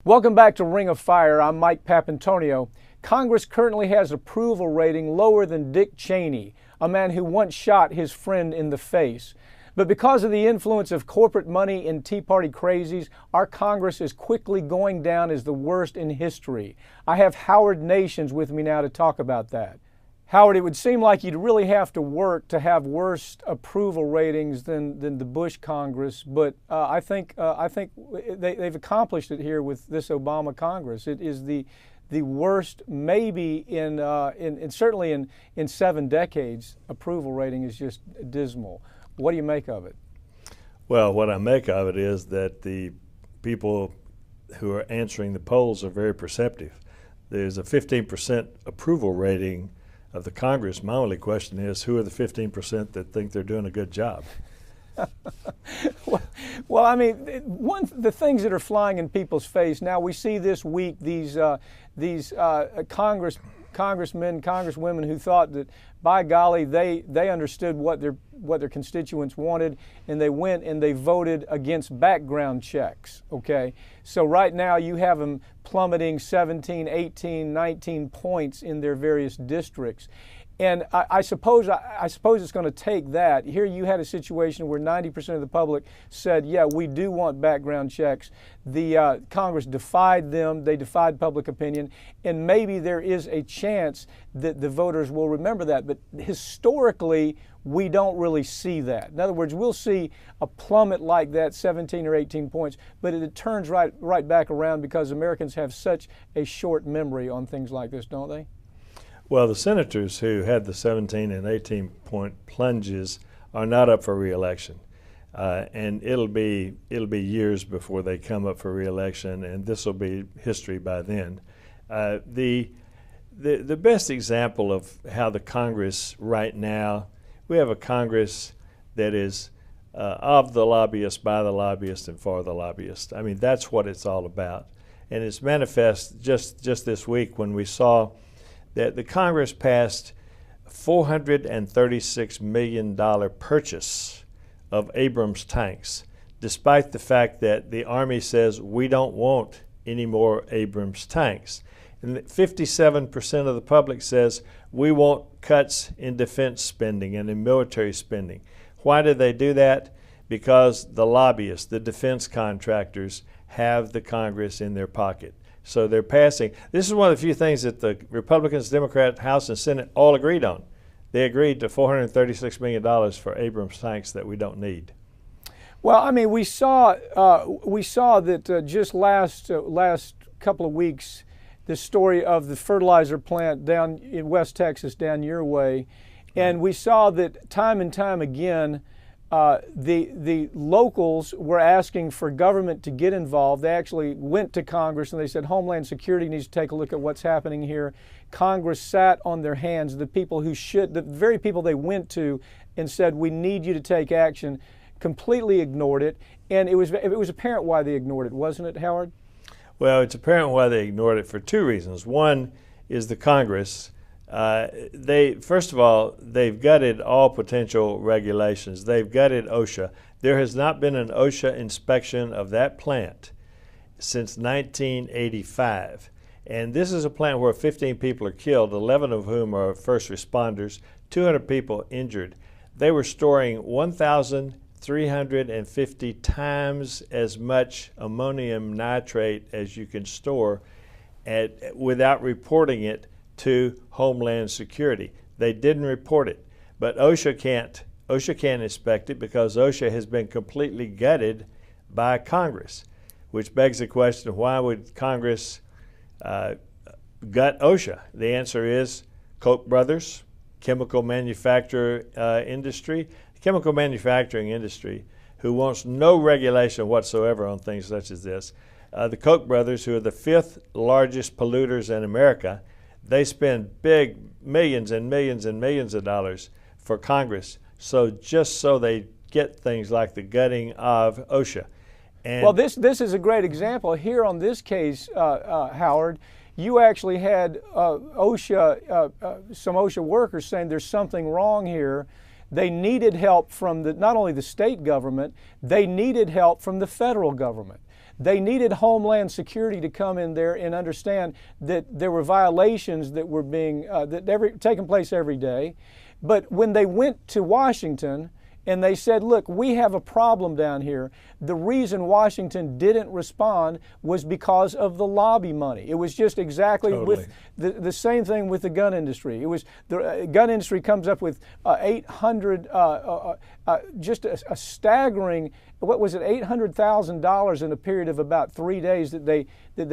Welcome back to Ring of Fire. I'm Mike Papantonio. Congress currently has approval rating lower than Dick Cheney, a man who once shot his friend in the face. But because of the influence of corporate money and Tea Party crazies, our Congress is quickly going down as the worst in history. I have Howard Nations with me now to talk about that. Howard, it would seem like you'd really have to work to have worse approval ratings than the Bush Congress, but I think they've accomplished it here with this Obama Congress. It is the worst, maybe in certainly in 7 decades. Approval rating is just dismal. What do you make of it? Well, what I make of it is that the people who are answering the polls are very perceptive. There's a 15% approval rating of the Congress. My only question is, who are the 15% that think they're doing a good job? Well, I mean, the things that are flying in people's face now, we see this week these congressmen, congresswomen who thought that, by golly, they understood what their constituents wanted, and they went and they voted against background checks. Okay, so right now you have them plummeting 17, 18, 19 points in their various districts. And I suppose it's going to take that. Here you had a situation where 90% of the public said, yeah, we do want background checks. The Congress defied them. They defied public opinion. And maybe there is a chance that the voters will remember that. But historically, we don't really see that. In other words, we'll see a plummet like that, 17 or 18 points, but it turns right back around because Americans have such a short memory on things like this, don't they? Well, the senators who had the 17 and 18 point plunges are not up for re-election, and it'll be years before they come up for re-election, and this will be history by then. The best example of how the Congress right now, we have a Congress that is of the lobbyists, by the lobbyists, and for the lobbyists. I mean, that's what it's all about, and it's manifest just this week when we saw that the Congress passed $436 million purchase of Abrams tanks, despite the fact that the Army says we don't want any more Abrams tanks. And 57% of the public says we want cuts in defense spending and in military spending. Why do they do that? Because the lobbyists, the defense contractors, have the Congress in their pocket. So they're passing. This is one of the few things that the Republicans, Democrats, House, and Senate all agreed on. They agreed to $436 million for Abrams tanks that we don't need. Well, I mean, we saw that just last couple of weeks, the story of the fertilizer plant down in West Texas, down your way, and we saw that time and time again, the locals were asking for government to get involved. They actually went to Congress and they said Homeland Security needs to take a look at what's happening here. Congress sat on their hands. The very people they went to and said, we need you to take action, completely ignored it. And it was apparent why they ignored it, wasn't it, Howard? Well, it's apparent why they ignored it for 2 reasons. One is the Congress. First of all, they've gutted all potential regulations. They've gutted OSHA. There has not been an OSHA inspection of that plant since 1985. And this is a plant where 15 people are killed, 11 of whom are first responders, 200 people injured. They were storing 1,350 times as much ammonium nitrate as you can store without reporting it to Homeland Security. They didn't report it, but OSHA can't inspect it because OSHA has been completely gutted by Congress, which begs the question, why would Congress gut OSHA? The answer is Koch brothers, chemical manufacturing industry, who wants no regulation whatsoever on things such as this. The Koch brothers, who are the 5th largest polluters in America, they spend big millions and millions and millions of dollars for Congress, just so they get things like the gutting of OSHA. And well, this is a great example. Here on this case, Howard, you actually had some OSHA workers saying there's something wrong here. They needed help from not only the state government, they needed help from the federal government. They needed Homeland Security to come in there and understand that there were violations that were being taking place every day. But when they went to Washington and they said, look, we have a problem down here, the reason Washington didn't respond was because of the lobby money. It was just exactly with the same thing with the gun industry. It was the gun industry comes up with 800, just a staggering, what was it, $800,000 in a period of about 3 days that they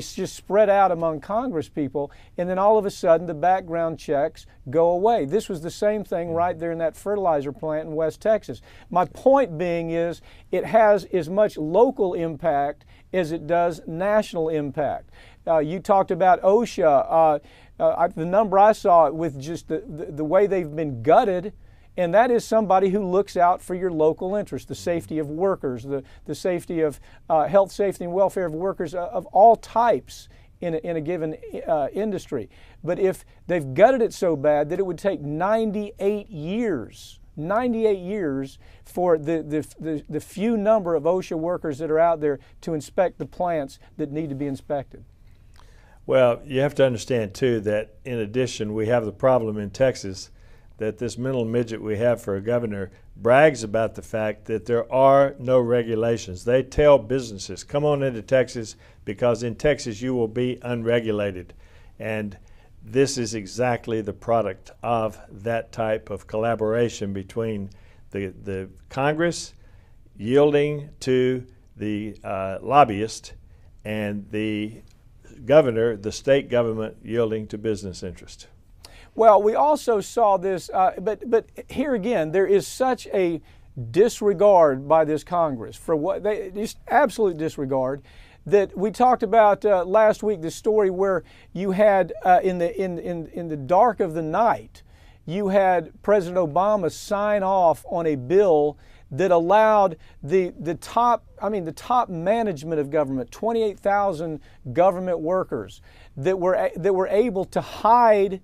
just spread out among Congress people, and then all of a sudden the background checks go away. This was the same thing right there in that fertilizer plant in West Texas. My point being is it has as much local impact as it does national impact. You talked about OSHA. The number I saw with just the way they've been gutted, and that is somebody who looks out for your local interest, the safety of workers, the safety of health, safety, and welfare of workers of all types in a given industry. But if they've gutted it so bad that it would take 98 years for the few number of OSHA workers that are out there to inspect the plants that need to be inspected. Well, you have to understand, too, that in addition, we have the problem in Texas that this mental midget we have for a governor brags about the fact that there are no regulations. They tell businesses, come on into Texas because in Texas you will be unregulated. And this is exactly the product of that type of collaboration between the Congress yielding to the lobbyist and the governor, the state government, yielding to business interest. Well, we also saw this, but here again, there is such a disregard by this Congress for what they just absolute disregard that we talked about last week. The story where you had in the dark of the night, you had President Obama sign off on a bill that allowed the top management of government, 28,000 government workers that were able to hide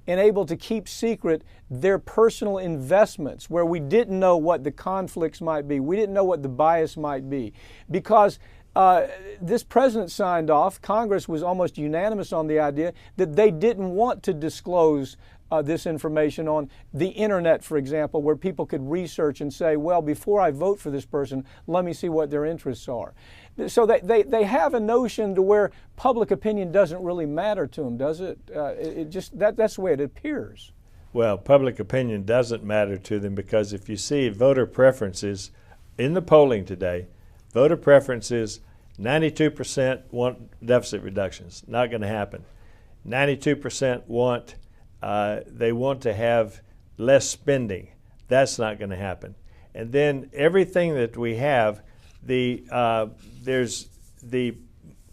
and able to keep secret their personal investments, where we didn't know what the conflicts might be. We didn't know what the bias might be. Because this president signed off, Congress was almost unanimous on the idea that they didn't want to disclose this information on the internet, for example, where people could research and say, well, before I vote for this person, let me see what their interests are. So they have a notion to where public opinion doesn't really matter to them, does it? That's the way it appears. Well, public opinion doesn't matter to them because if you see voter preferences in the polling today, voter preferences, 92% want deficit reductions. Not going to happen. 92% want they want to have less spending. That's not going to happen. And then everything that we have, there's the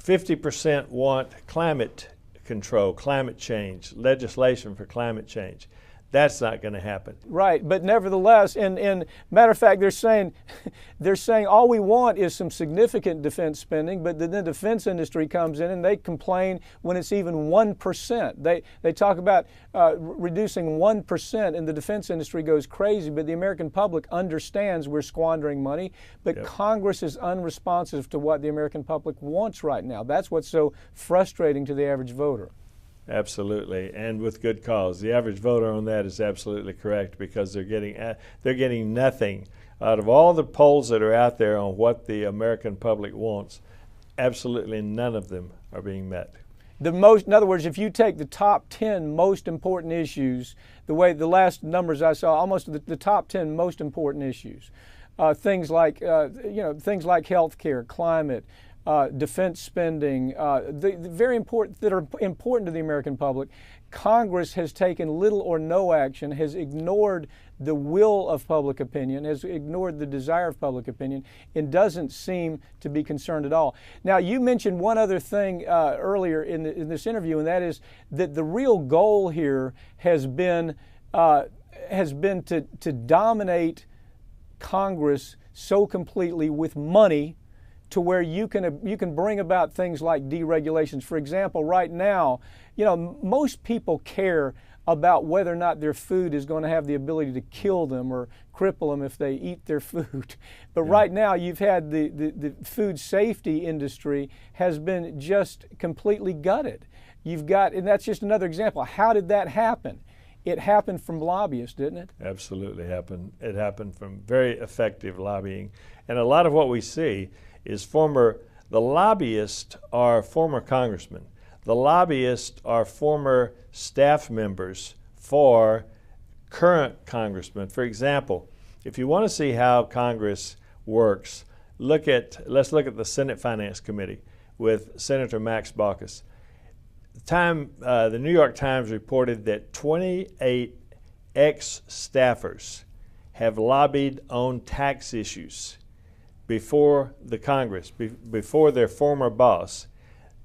50% want climate control, climate change, legislation for climate change. That's not going to happen. Right, but nevertheless, and matter of fact, they're saying all we want is some significant defense spending, but then the defense industry comes in and they complain when it's even 1%. They talk about reducing 1%, and the defense industry goes crazy, but the American public understands we're squandering money, but yep. Congress is unresponsive to what the American public wants right now. That's what's so frustrating to the average voter. Absolutely, and with good cause. The average voter on that is absolutely correct because they're getting nothing out of all the polls that are out there on what the American public wants. Absolutely none of them are being met. In other words, if you take the top 10 most important issues, the last numbers I saw, almost the top 10 most important issues, things like health care, climate, defense spending, the very important that are important to the American public, Congress has taken little or no action, has ignored the will of public opinion, has ignored the desire of public opinion, and doesn't seem to be concerned at all. Now, you mentioned one other thing earlier in this interview, and that is that the real goal here has been to dominate Congress so completely with money to where you can bring about things like deregulations. For example, right now, most people care about whether or not their food is going to have the ability to kill them or cripple them if they eat their food. But right now you've had the food safety industry has been just completely gutted. You've got, and that's just another example. How did that happen? It happened from lobbyists, didn't it? Absolutely happened. It happened from very effective lobbying. And a lot of what we see is the lobbyists are former congressmen. The lobbyists are former staff members for current congressmen. For example, if you want to see how Congress works, let's look at the Senate Finance Committee with Senator Max Baucus. The New York Times reported that 28 ex-staffers have lobbied on tax issues before the Congress, before their former boss.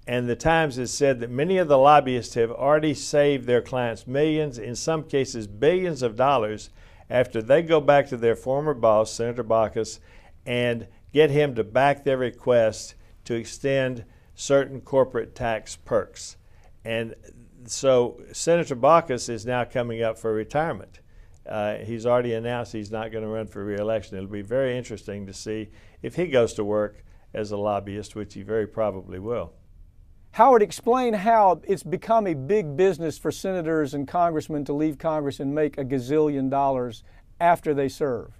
And the Times has said that many of the lobbyists have already saved their clients millions, in some cases billions of dollars, after they go back to their former boss, Senator Baucus, and get him to back their request to extend certain corporate tax perks. And so Senator Baucus is now coming up for retirement. He's already announced he's not going to run for re-election. It'll be very interesting to see if he goes to work as a lobbyist, which he very probably will. Howard, explain how it's become a big business for senators and congressmen to leave Congress and make $1 gazillion after they serve.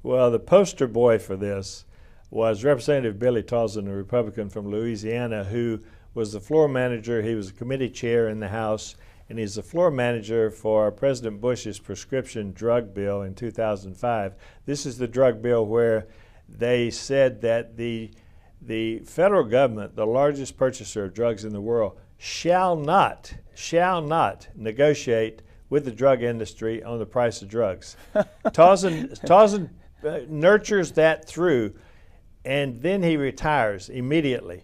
Well, the poster boy for this was Representative Billy Tauzin, a Republican from Louisiana, who was the floor manager. He was a committee chair in the House, and he's the floor manager for President Bush's prescription drug bill in 2005. This is the drug bill where they said that the federal government, the largest purchaser of drugs in the world, shall not negotiate with the drug industry on the price of drugs. Tauzin nurtures that through, and then he retires immediately.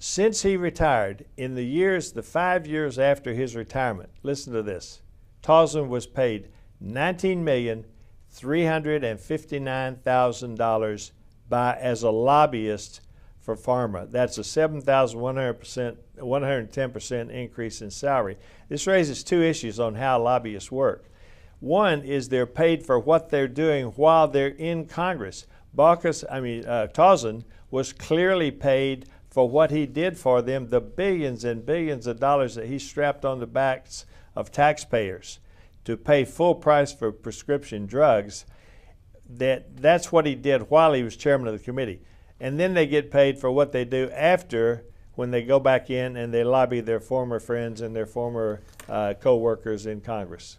Since he retired, in the 5 years after his retirement, listen to this, Tauzin was paid $19,359,000 as a lobbyist for pharma. That's a 110% increase in salary. This raises two issues on how lobbyists work. One is they're paid for what they're doing while they're in Congress. Tauzin was clearly paid for what he did for them, the billions and billions of dollars that he strapped on the backs of taxpayers to pay full price for prescription drugs. That's what he did while he was chairman of the committee. And then they get paid for what they do after, when they go back in and they lobby their former friends and their former co-workers in Congress.